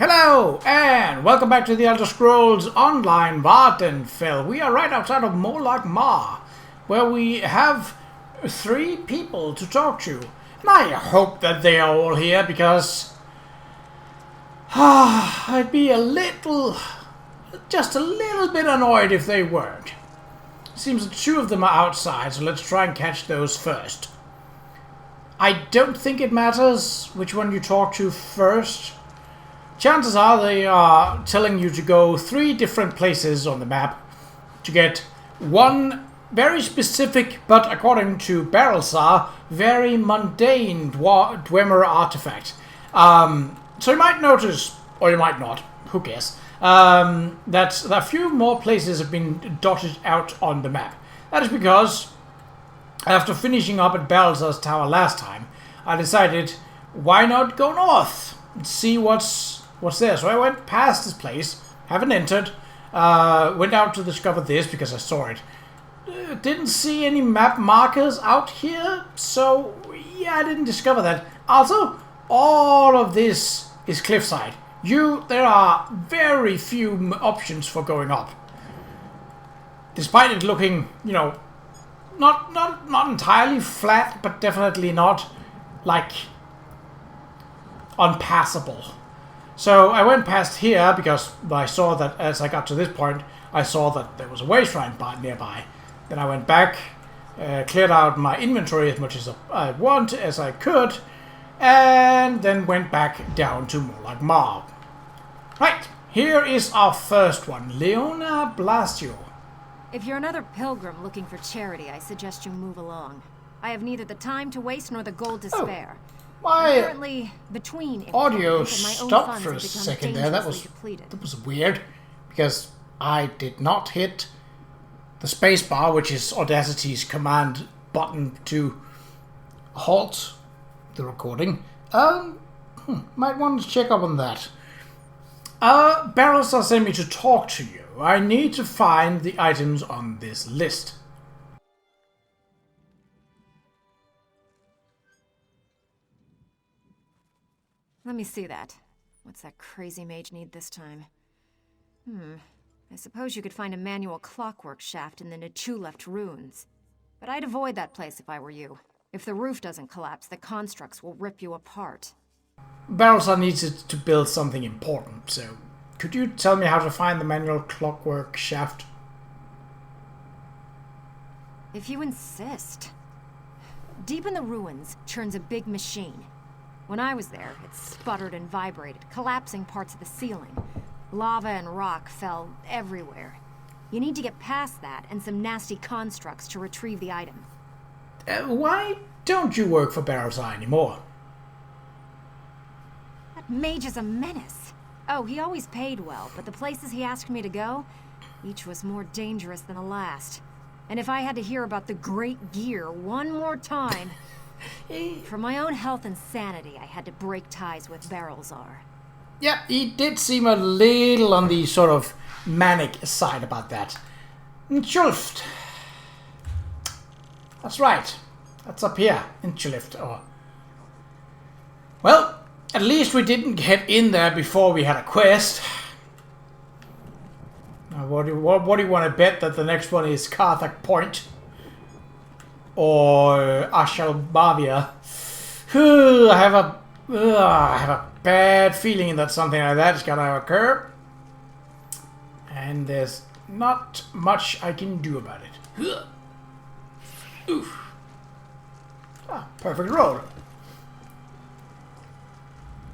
Hello, and welcome back to the Elder Scrolls Online Vvardenfell. We are right outside of Molag Ma, where we have 3 people to talk to. And I hope that they are all here, because I'd be just a little bit annoyed if they weren't. Seems that 2 of them are outside, so let's try and catch those first. I don't think it matters which one you talk to first. Chances are they are telling you to go 3 different places on the map to get one very specific, but according to Barrelsar, very mundane Dwemer artifact. So you might notice, or you might not, who cares, that a few more places have been dotted out on the map. That is because, after finishing up at Barrelsar's tower last time, I decided, why not go north and see what's there? So I went past this place, haven't entered, went out to discover this because I saw it. Didn't see any map markers out here, so yeah, I didn't discover that. Also, all of this is cliffside. There are very few options for going up. Despite it looking, not entirely flat, but definitely not, like, unpassable. So I went past here because I saw that as I got to this point, I saw that there was a way shrine nearby. Then I went back, cleared out my inventory as much as I could, and then went back down to Molag Ma. Right, here is our first one, Leona Blasio. If you're another pilgrim looking for charity, I suggest you move along. I have neither the time to waste nor the gold to spare. My currently between audio stopped for a second there. That was weird, because I did not hit the spacebar, which is Audacity's command button to halt the recording. Might want to check up on that. Barrelsar sent me to talk to you. I need to find the items on this list. Let me see that. What's that crazy mage need this time? I suppose you could find a manual clockwork shaft in the Nichu-left ruins. But I'd avoid that place if I were you. If the roof doesn't collapse, the constructs will rip you apart. Barrelsar needs it to build something important, so could you tell me how to find the manual clockwork shaft? If you insist. Deep in the ruins churns a big machine. When I was there, it sputtered and vibrated, collapsing parts of the ceiling. Lava and rock fell everywhere. You need to get past that and some nasty constructs to retrieve the item. Why don't you work for Barrelsar anymore? That mage is a menace. Oh, he always paid well, but the places he asked me to go, each was more dangerous than the last. And if I had to hear about the Great Gear one more time... For my own health and sanity, I had to break ties with Barrelsar. Yeah, he did seem a little on the sort of manic side about that. Chulft. That's right. That's up here in Chulft. Well, at least we didn't get in there before we had a quest. Now, what do you want to bet that the next one is Karthak Point? Or Ashalbavia. I have a bad feeling that something like that is gonna occur, and there's not much I can do about it. Oof. Perfect roll.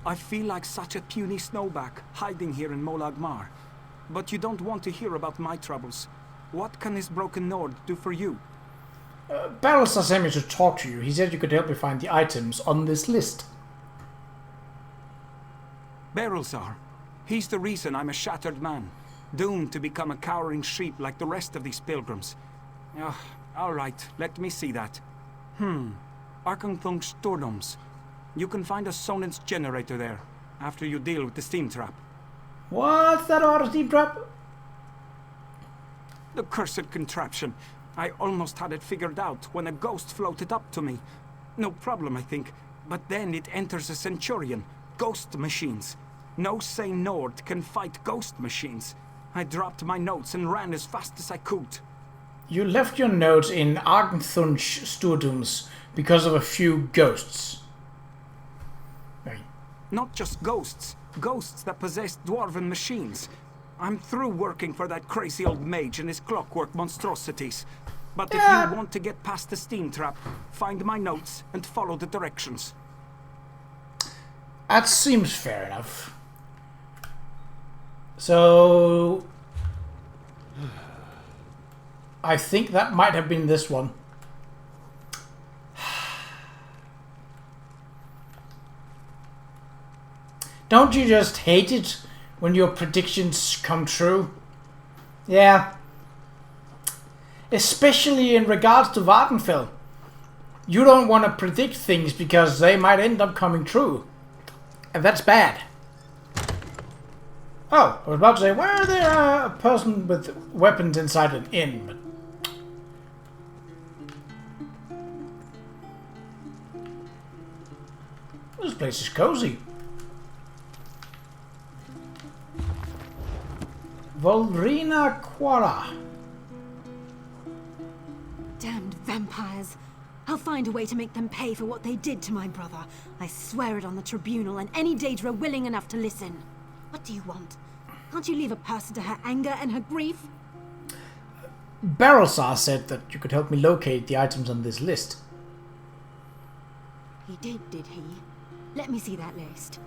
I feel like such a puny snowback hiding here in Molag Ma. But you don't want to hear about my troubles. What can this broken Nord do for you? Barrelsar sent me to talk to you. He said you could help me find the items on this list. Barrelsar. He's the reason I'm a shattered man, doomed to become a cowering sheep like the rest of these pilgrims. Alright, let me see that. Arkanthung Stordoms. You can find a Sonance generator there, after you deal with the steam trap. What's that about a steam trap? The cursed contraption. I almost had it figured out when a ghost floated up to me. No problem, I think. But then it enters a Centurion. Ghost machines. No sane Nord can fight ghost machines. I dropped my notes and ran as fast as I could. You left your notes in Argenthunch Studums because of a few ghosts. Right. Not just ghosts. Ghosts that possess dwarven machines. I'm through working for that crazy old mage and his clockwork monstrosities. But if you want to get past the steam trap, find my notes and follow the directions. That seems fair enough. So... I think that might have been this one. Don't you just hate it when your predictions come true? Yeah. Especially in regards to Vvardenfell. You don't want to predict things because they might end up coming true. And that's bad. Oh, I was about to say, why are there a person with weapons inside an inn? But this place is cozy. Volrina Qa'Rajh. Damned vampires. I'll find a way to make them pay for what they did to my brother. I swear it on the tribunal and any Daedra willing enough to listen. What do you want? Can't you leave a person to her anger and her grief? Barrelsar said that you could help me locate the items on this list. He did he? Let me see that list.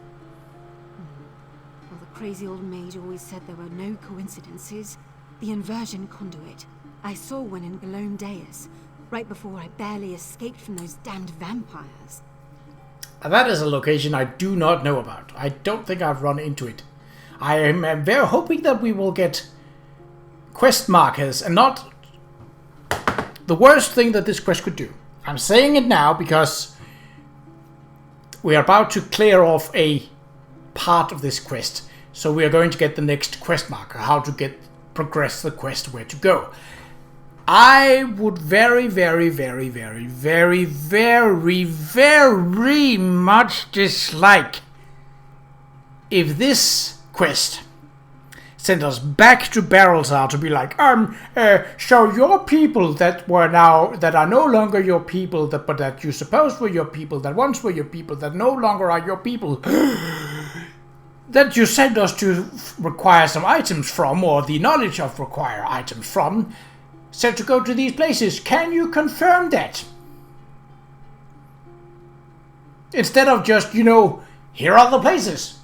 Well, the crazy old mage always said there were no coincidences. The inversion conduit. I saw one in Galone Deus, right before I barely escaped from those damned vampires. That is a location I do not know about. I don't think I've run into it. I am very hoping that we will get quest markers and not the worst thing that this quest could do. I'm saying it now because we are about to clear off a part of this quest. So we are going to get the next quest marker, how to progress the quest, where to go. I would very, very, very, very, very, very, very much dislike if this quest sent us back to Barrelsar to be like, so your people that are no longer your people, but that you supposed were your people, that once were your people, that no longer are your people, that you sent us to require some items from, or the knowledge of require items from, said to go to these places. Can you confirm that? Instead of just, here are the places.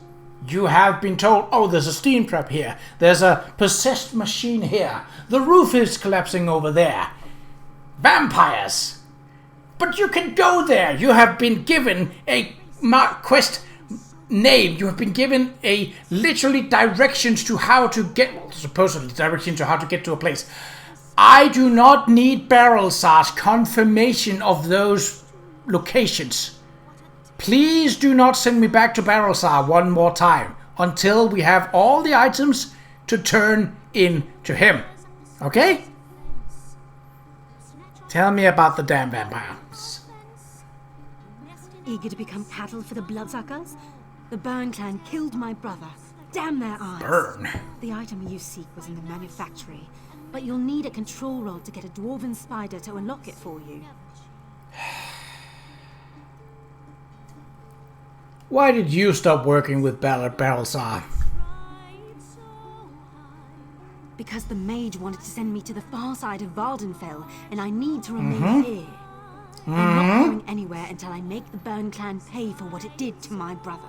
You have been told, oh, there's a steam trap here. There's a possessed machine here. The roof is collapsing over there. Vampires. But you can go there. You have been given a quest name. You have been given literally directions to how to get, supposedly directions to how to get to a place. I do not need Barrelsar's confirmation of those locations. Please do not send me back to Barrelsar one more time until we have all the items to turn in to him. Okay? Tell me about the damn vampires. Eager to become cattle for the bloodsuckers? The Burn clan killed my brother. Damn their eyes. Burn. The item you seek was in the manufactory, but you'll need a control rod to get a dwarven spider to unlock it for you. Why did you stop working with Barrelsar? Because the mage wanted to send me to the far side of Vvardenfell, and I need to remain here. I'm not going anywhere until I make the Burn clan pay for what it did to my brother.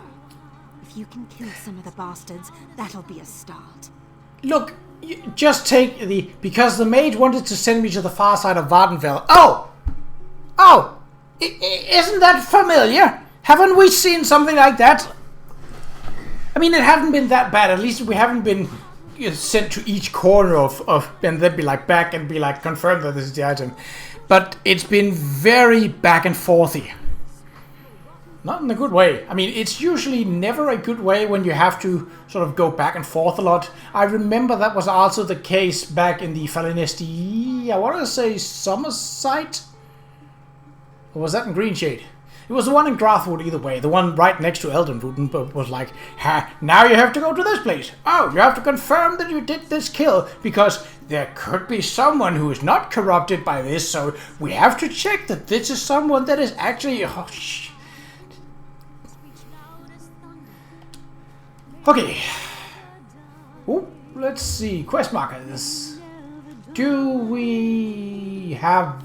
If you can kill some of the bastards, that'll be a start. Look, just take because the mage wanted to send me to the far side of Vvardenfell. Oh! Isn't that familiar? Haven't we seen something like that? I mean, it hasn't been that bad. At least we haven't been sent to each corner of and then be like back and be like confirm that this is the item. But it's been very back and forthy. Not in a good way. I mean, it's usually never a good way when you have to sort of go back and forth a lot. I remember that was also the case back in the Falinesti, I want to say Summerside? Or was that in Greenshade? It was the one in Grathwood either way. The one right next to Eldenwood was like, ha, now you have to go to this place. Oh, you have to confirm that you did this kill, because there could be someone who is not corrupted by this, so we have to check that this is someone that is actually... Oh, shit. Okay. Oh, let's see. Quest markers. Do we have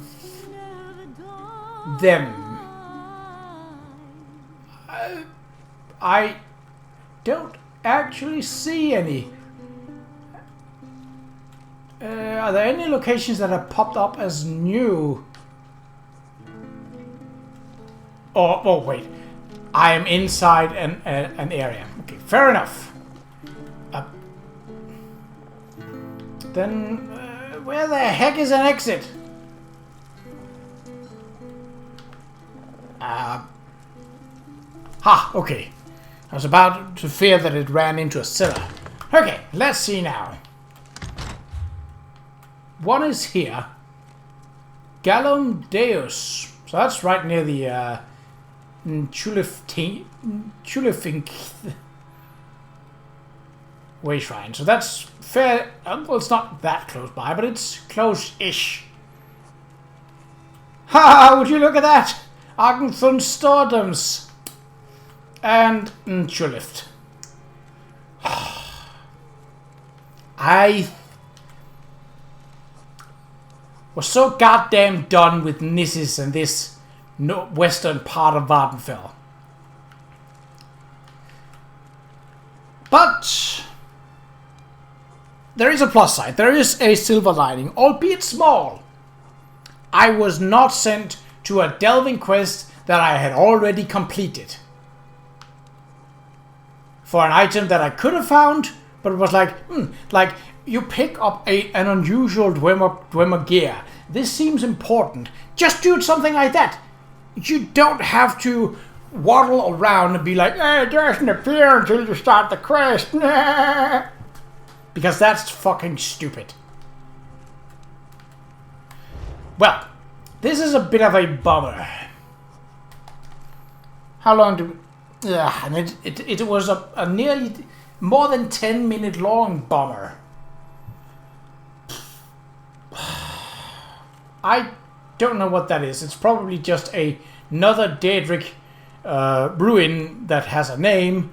them? I don't actually see any. Are there any locations that have popped up as new? Oh wait. I am inside an area. Okay, fair enough. Then, where the heck is an exit? Okay. I was about to fear that it ran into a cellar. Okay, let's see now. One is here. Gallum Deus. So that's right near the Chulifink way shrine. So that's fair. Well, it's not that close by, but it's close-ish. Ha! Would you look at that? Argenthun Stordoms. And Chulift. I was so goddamn done with Nisses and this western part of Vvardenfell. But there is a plus side. There is a silver lining, albeit small. I was not sent to a delving quest that I had already completed. For an item that I could have found, but it was like, like you pick up an unusual Dwemer gear. This seems important. Just do something like that. You don't have to waddle around and be like, it doesn't appear until you start the quest. Because that's fucking stupid. Well, this is a bit of a bummer. How long do we... Yeah, and it was a nearly more than 10-minute long bummer. I don't know what that is. It's probably just another Daedric ruin that has a name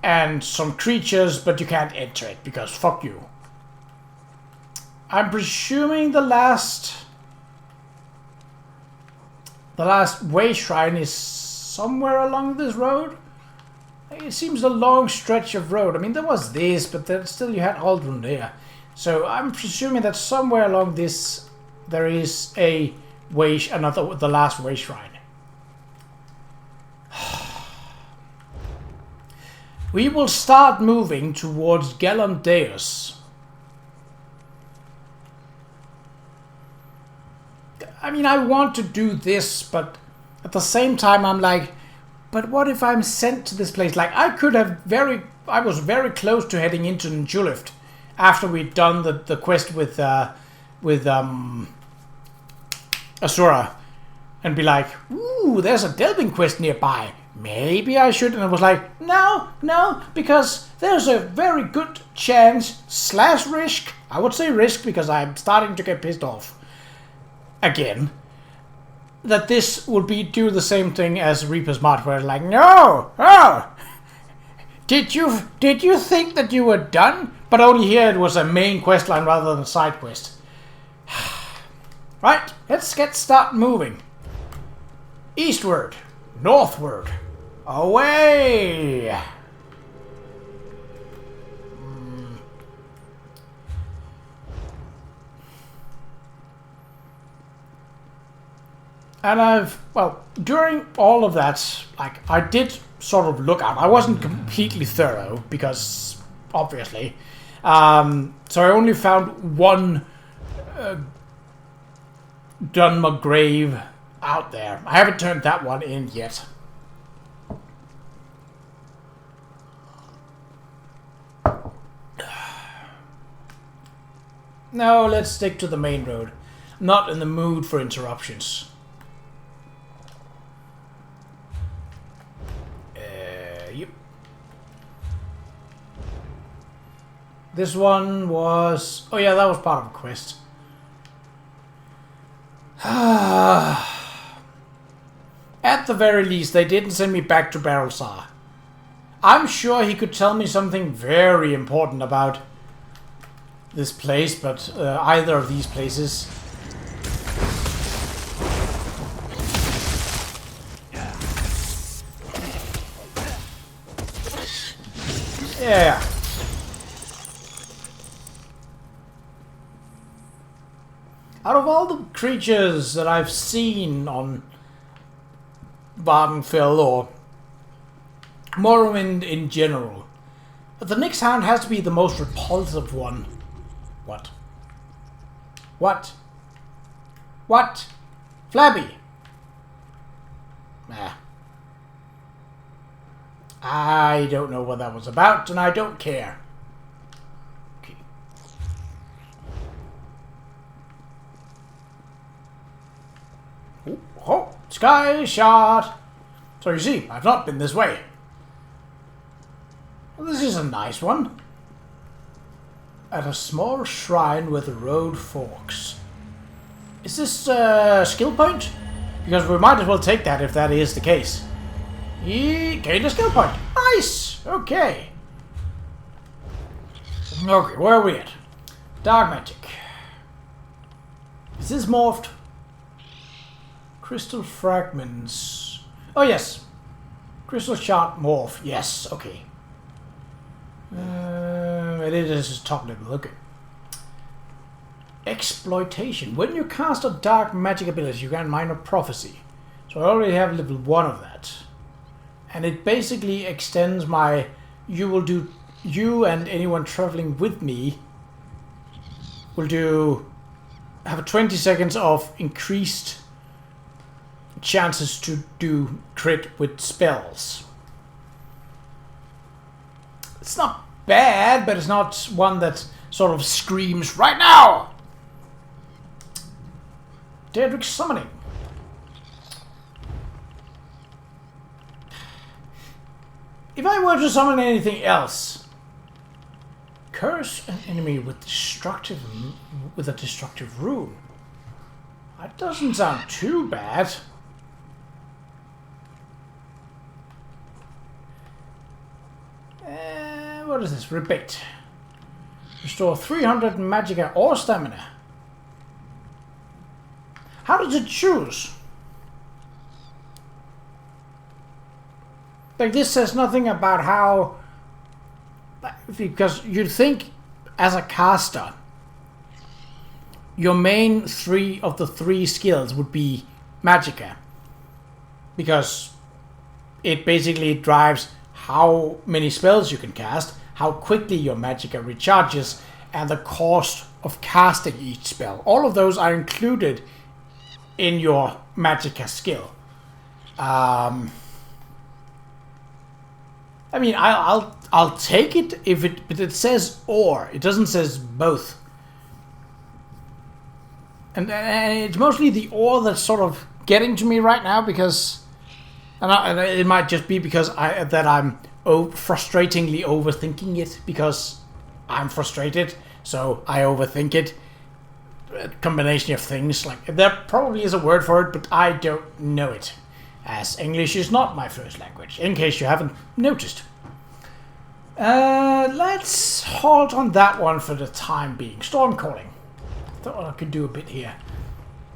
and some creatures, but you can't enter it because fuck you. I'm presuming the last way shrine is somewhere along this road. It seems a long stretch of road. I mean, there was this, but then still you had Aldrun there. So I'm presuming that somewhere along this there is the last way shrine. We will start moving towards Gallum Deus. I mean, I want to do this, but at the same time, I'm like, but what if I'm sent to this place? Like, I was very close to heading into Njullift after we'd done the quest with Asura, and be like, ooh, there's a delving quest nearby. Maybe I should. And I was like, no, because there's a very good chance / risk. I would say risk because I'm starting to get pissed off again. That this would do the same thing as Reaper's March, where it's like, no, did you think that you were done? But only here it was a main quest line rather than a side quest. Right, let's start moving. Eastward, northward, away. And during all of that, like, I did sort of look out. I wasn't completely thorough, because, obviously. So I only found one Dunmer grave out there. I haven't turned that one in yet. No, let's stick to the main road. I'm not in the mood for interruptions. This one was... Oh yeah, that was part of a quest. At the very least, they didn't send me back to Barrelsar. I'm sure he could tell me something very important about this place, but either of these places. Yeah. Out of all the creatures that I've seen on Vvardenfell or Morrowind in general, the Nyx Hound has to be the most repulsive one. What? What? What? Flabby! Nah. I don't know what that was about, and I don't care. Okay. Oh, sky shot! So you see, I've not been this way. Well, this is a nice one. At a small shrine where the road forks. Is this a skill point? Because we might as well take that if that is the case. Gained a skill point. Nice! Okay. Okay, where are we at? Dark magic. Is this morphed? Crystal fragments. Oh yes. Crystal shard morph. Yes, okay. It is top level, okay. Exploitation. When you cast a dark magic ability, you grant minor prophecy. So I already have level 1 of that. And it basically extends my... You and anyone traveling with me will have 20 seconds of increased chances to do crit with spells. It's not bad, but it's not one that sort of screams, right now! Daedric Summoning. If I were to summon anything else, curse an enemy with a destructive rune. That doesn't sound too bad. What is this? Rebate. Restore 300 magicka or stamina. How does it choose? Like, this says nothing about how... Because you'd think, as a caster, your main 3 of the 3 skills would be magicka. Because it basically drives how many spells you can cast, how quickly your magicka recharges, and the cost of casting each spell. All of those are included in your magicka skill. I mean, I'll take it if it, but it says or. It doesn't says both. And it's mostly the or that's sort of getting to me right now, because, and it might just be because I'm frustratingly overthinking it because I'm frustrated, so I overthink it. A combination of things, like there probably is a word for it, but I don't know it, as English is not my first language, in case you haven't noticed. Let's halt on that one for the time being. Storm calling. Thought I could do a bit here.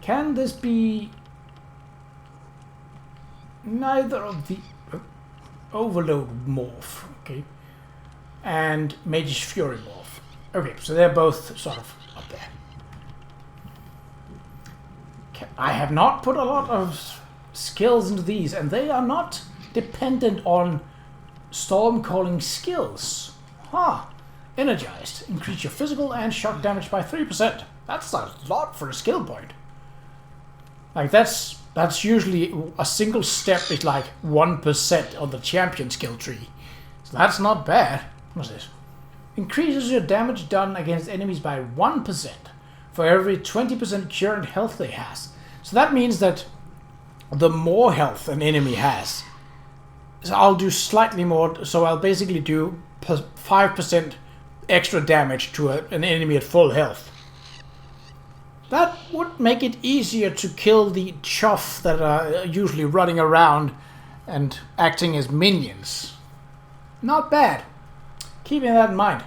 Can this be neither of the Overload morph, okay, and Mage's Fury morph? Okay, so they're both sort of up there. I have not put a lot of skills into these, and they are not dependent on storm calling skills. Energized. Increase your physical and shock damage by 3%. That's a lot for a skill point. Like, that's usually a single step is like 1% on the champion skill tree. So that's not bad. What's this? Increases your damage done against enemies by 1% for every 20% current health they has. So that means that the more health an enemy has, so I'll do slightly more, so I'll basically do 5% extra damage to an enemy at full health. That would make it easier to kill the chuff that are usually running around and acting as minions. Not bad. Keeping that in mind.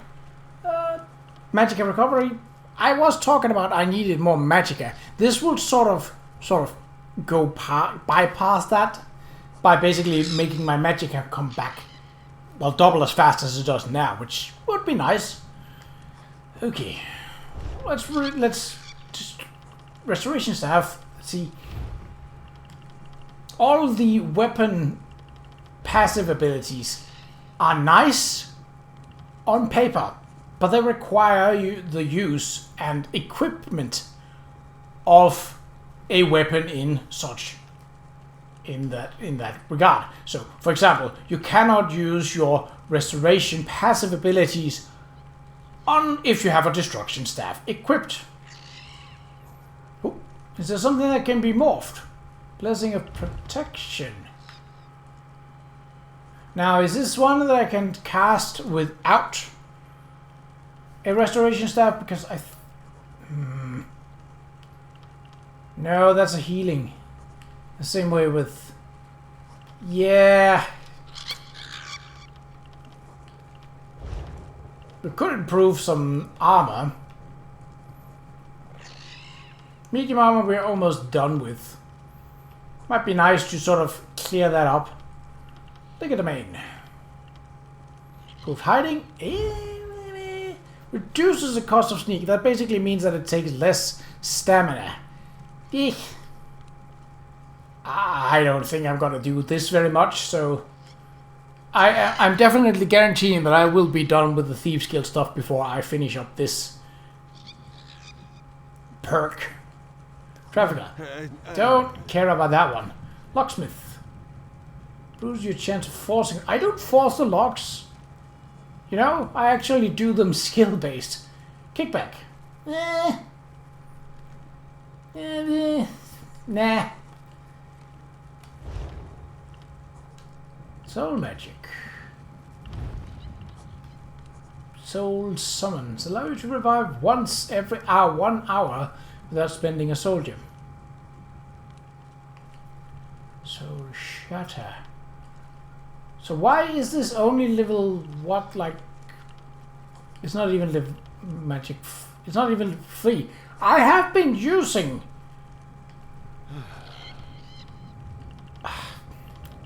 Magicka recovery. I was talking about I needed more Magicka. This will sort of go bypass that by basically making my Magicka come back, well, double as fast as it does now, which would be nice. Okay, let's just restoration staff. Let's see. All the weapon passive abilities are nice on paper, but they require the use and equipment of a weapon in that regard. So, for example, you cannot use your restoration passive abilities on if you have a destruction staff equipped. Ooh, is there something that can be morphed? Blessing of protection. Now, is this one that I can cast without a restoration staff? Because no, that's a healing. The same way with... Yeah. We could improve some armor. Medium armor we're almost done with. Might be nice to sort of clear that up. Look at the main. Proof hiding. Reduces the cost of sneak. That basically means that it takes less stamina. I don't think I'm gonna do this very much, so I'm definitely guaranteeing that I will be done with the Thieves Guild stuff before I finish up this perk. Trafficker. Don't care about that one. Locksmith. Improves your chance of forcing. I don't force the locks. You know, I actually do them skill-based. Kickback. Nah. Soul magic. Soul summons. Allow you to revive once every hour, 1 hour, without spending a soul gem. Soul shatter. So why is this only level what, like... It's not even level magic... It's not even free. I have been using...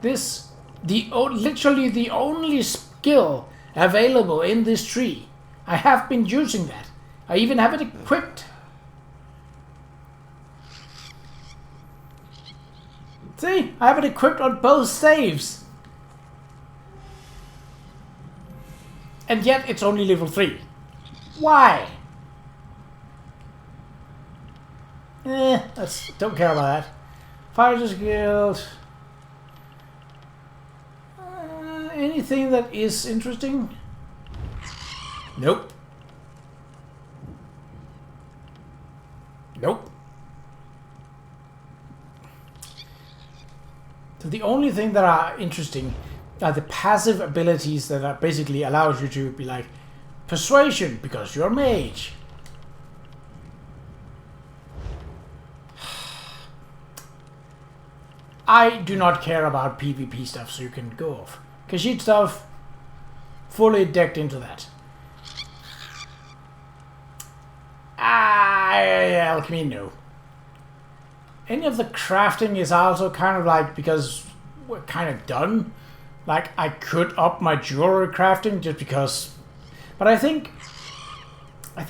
this... literally the only skill available in this tree. I have been using that. I even have it equipped. See? I have it equipped on both saves. And yet it's only level 3. Why? Don't care about that. Fighters Guild. Anything that is interesting? Nope. Nope. So the only thing that are interesting are the passive abilities that are basically allows you to be like persuasion because you're a mage. I do not care about PvP stuff, so you can go off. Khajiit stuff, fully decked into that. Alchemy, no. Any of the crafting is also kind of like, because we're kind of done. Like, I could up my jewelry crafting just because... But I think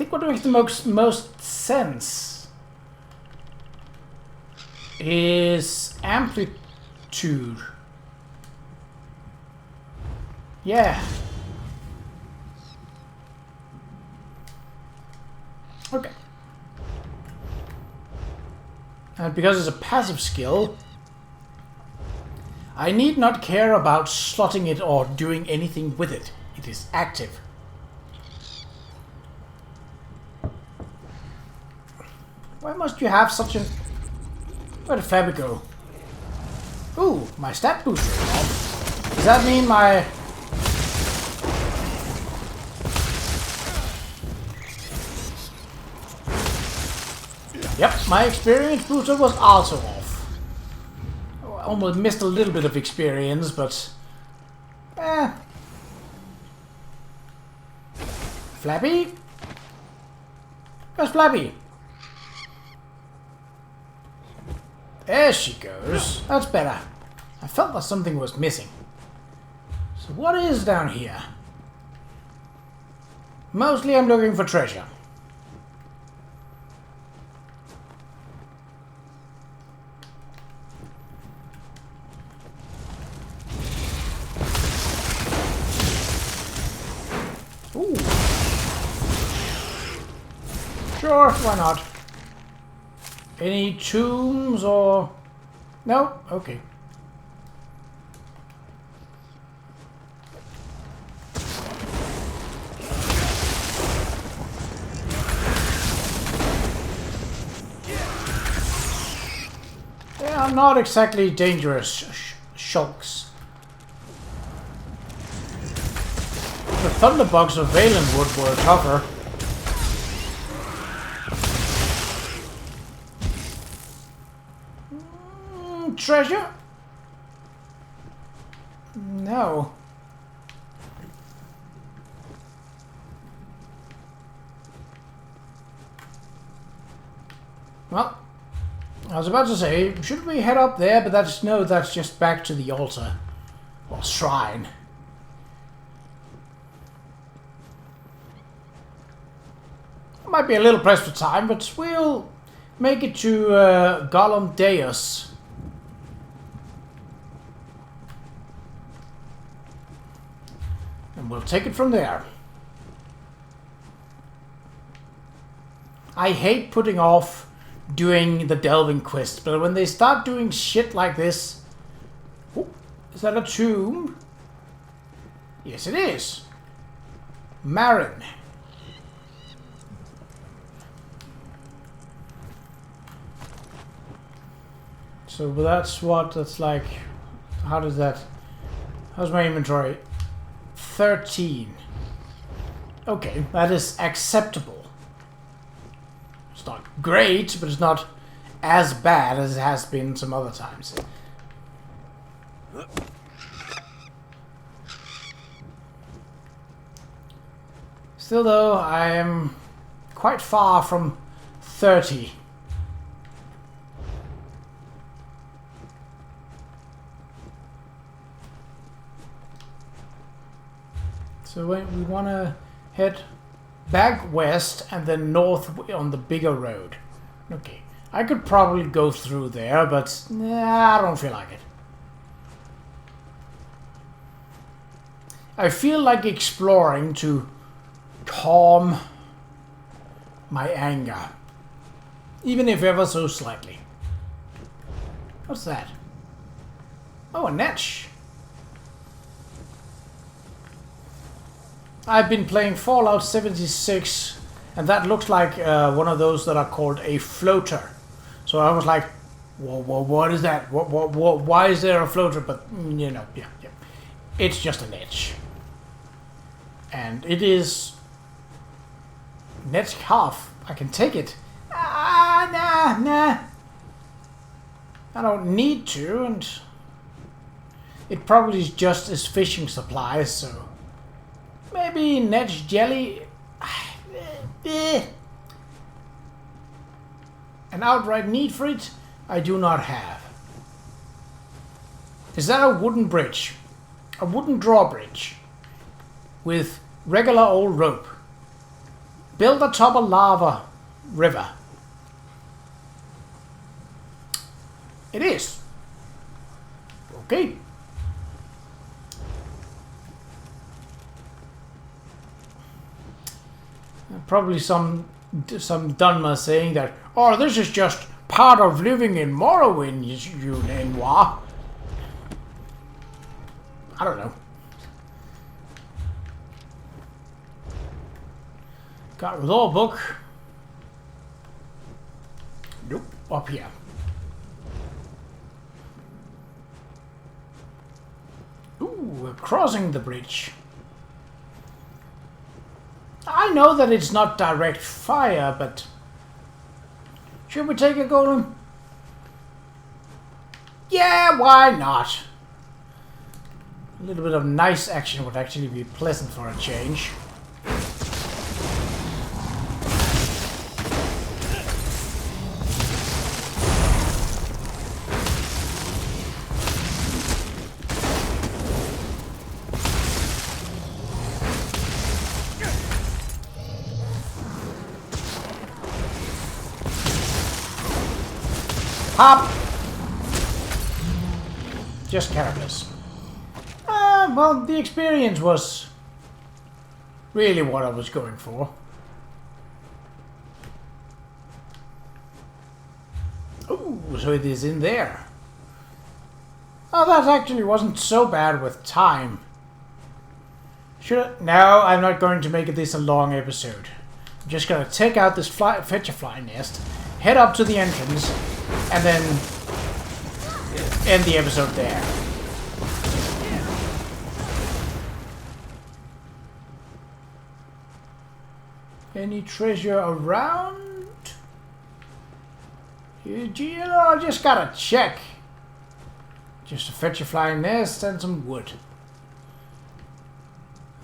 what makes the most sense is amplitude. Yeah. Okay. And because it's a passive skill, I need not care about slotting it or doing anything with it. It is active. Why must you have such a... Where did Fabi go? Ooh, my stat booster. Does that mean my... Yep, my experience booster was also off. I almost missed a little bit of experience, but... Flappy? Where's Flappy? There she goes. That's better. I felt that something was missing. So what is down here? Mostly I'm looking for treasure. Ooh. Sure, why not? Any tombs or... No? Okay. They are not exactly dangerous shulks. The thunderbugs of Valenwood were tougher. Treasure? No. Well, I was about to say, should we head up there? But that's just back to the altar. Or shrine. Might be a little pressed for time, but we'll make it to Gollum Deus. And we'll take it from there. I hate putting off doing the delving quest, but when they start doing shit like this... Oh, is that a tomb? Yes, it is. Marin. So that's like... How does that... How's my inventory? 13. Okay, that is acceptable. It's not great, but it's not as bad as it has been some other times. Still though, I am quite far from 30. So we want to head back west and then north on the bigger road. Okay, I could probably go through there, but nah, I don't feel like it. I feel like exploring to calm my anger, even if ever so slightly. What's that? Oh, a netch. I've been playing Fallout 76, and that looks like one of those that are called a floater. So I was like, what is that? Why is there a floater? But, you know, yeah. It's just a netch. And it is... netch half. I can take it. Nah. I don't need to, and... it probably is just as fishing supplies, so... maybe netch jelly. An outright need for it, I do not have. Is that a wooden bridge? A wooden drawbridge with regular old rope built atop a lava river. It is. Okay. Probably some Dunmer saying that, oh, this is just part of living in Morrowind, you Nenoir. I don't know. Got a law book. Nope, up here. Ooh, we're crossing the bridge. I know that it's not direct fire, but Should we take a golem? Yeah, why not? A little bit of nice action would actually be pleasant for a change. Hop! Just careless. Well, the experience was really what I was going for. Ooh, so it is in there. Oh, that actually wasn't so bad with time. No, I'm not going to make this a long episode. I'm just gonna take out this fetch a fly nest, head up to the entrance, and then end the episode there. Any treasure around? You know, I just gotta check. Just to fetch a flying nest and some wood.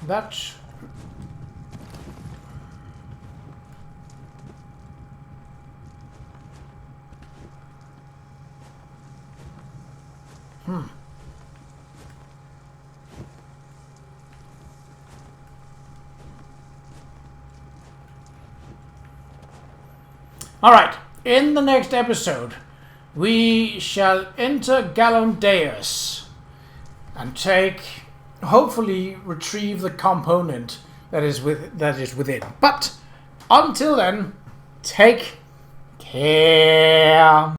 That's... Alright, in the next episode, we shall enter Galondeus and hopefully retrieve the component that is within. But until then, take care.